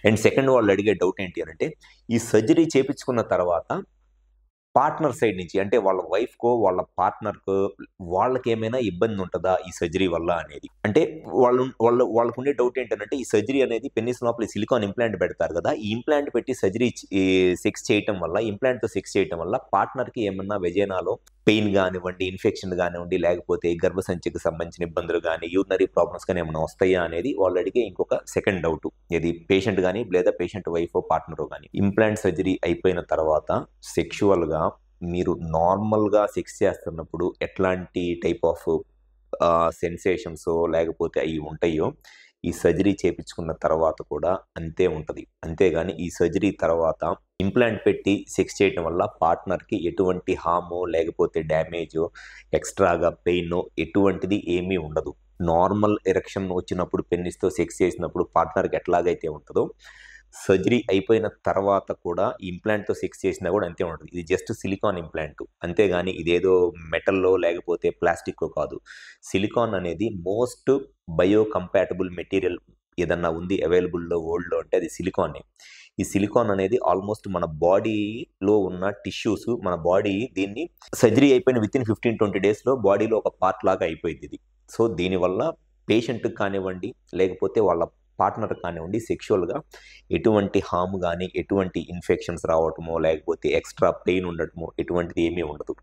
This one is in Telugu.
అండ్ సెకండ్ వాళ్ళు అడిగే డౌట్ ఏంటి అనంటే, ఈ సర్జరీ చేపించుకున్న తర్వాత పార్ట్నర్ సైడ్ నుంచి అంటే వాళ్ళ వైఫ్‌కో, వాళ్ళ పార్ట్నర్‌కో వాళ్ళకేమైనా ఇబ్బంది ఉంటదా ఈ సర్జరీ వల్ల అనేది? అంటే వాళ్ళకుండే డౌట్ ఏంటనంటే ఈ సర్జరీ అనేది పెన్నిస్ లోపల సిలికాన్ ఇంప్లాంట్ పెడతారు గదా! ఈ ఇంప్లాంట్ పెట్టి సర్జరీ సెక్స్ చేయటం వల్ల ఇంప్లాంట్‌తో సెక్స్ చేయటం వల్ల పార్ట్నర్‌కి ఏమన్నా వెజైనాలో పెయిన్ గానివ్వండి, ఇన్ఫెక్షన్ గానివ్వండి, లేకపోతే గర్భసంచికి సంబంధించిన ఇబ్బందులు గాని, యూరినరీ ప్రాబ్లమ్స్ గాని ఏమన్నా వస్తాయా అనేది వాళ్ళు అడిగే ఇంకొక సెకండ్ డౌటు. ఏది పేషెంట్ గాని లేదా పేషెంట్ వైఫో, పార్ట్నరో గాని. ఇంప్లాంట్ సర్జరీ అయిపోయిన తర్వాత సెక్షువల్‌గా మీరు నార్మల్‌గా సెక్స్ చేస్తున్నప్పుడు ఎట్లాంటి టైప్ ఆఫ్ సెన్సేషన్సో లేకపోతే అయి ఉంటాయో, ఈ సర్జరీ చేపించుకున్న తర్వాత కూడా అంతే ఉంటది. అంతేగాని ఈ సర్జరీ తర్వాత ఇంప్లాంట్ పెట్టి సెక్స్ చేయటం వల్ల పార్ట్నర్‌కి ఎటువంటి హార్మో లేకపోతే డ్యామేజో, ఎక్స్‌ట్రాగా పెయినో ఎటువంటిది ఏమీ ఉండదు. నార్మల్ ఎరెక్షన్ వచ్చినప్పుడు పెన్నిస్‌తో సెక్స్ చేసినప్పుడు పార్ట్నర్‌కి ఎట్లాగైతే ఉంటదో, సర్జరీ అయిపోయిన తర్వాత కూడా ఈ ఇంప్లాంట్‌తో సెక్స్ చేసినా గూడా అంతే ఉంటది. ఇది జస్ట్ సిలికాన్ ఇంప్లాంట్. అంతేగాని ఇదేదో మెటల్లో లేకపోతే ప్లాస్టిక్కో కాదు. సిలికాన్ అనేది మోస్ట్ బయో కంపాటబుల్ మెటీరియల్ ఏదన్నా ఉంది అవైలబుల్‌లో వరల్డ్‌లో అంటే అది సిలికానే. ఈ సిలికాన్ అనేది ఆల్మోస్ట్ మన బాడీలో ఉన్న టిష్యూస్ మన బాడీ దీన్ని సర్జరీ అయిపోయిన వితిన్ 15-20 డేస్‌లో బాడీలో ఒక పార్ట్ లాగా అయిపోయిద్దిది. సో, దీనివల్ల పేషెంట్‌కి కానివ్వండి, లేకపోతే వాళ్ళ పార్ట్నర్‌కి కానివ్వండి సెక్షువల్‌గా ఎటువంటి హార్మ్ గాని, ఎటువంటి ఇన్ఫెక్షన్స్ రావటమో, లేకపోతే ఎక్స్‌ట్రా పెయిన్ ఉండటమో ఎటువంటిది ఏమీ ఉండదు.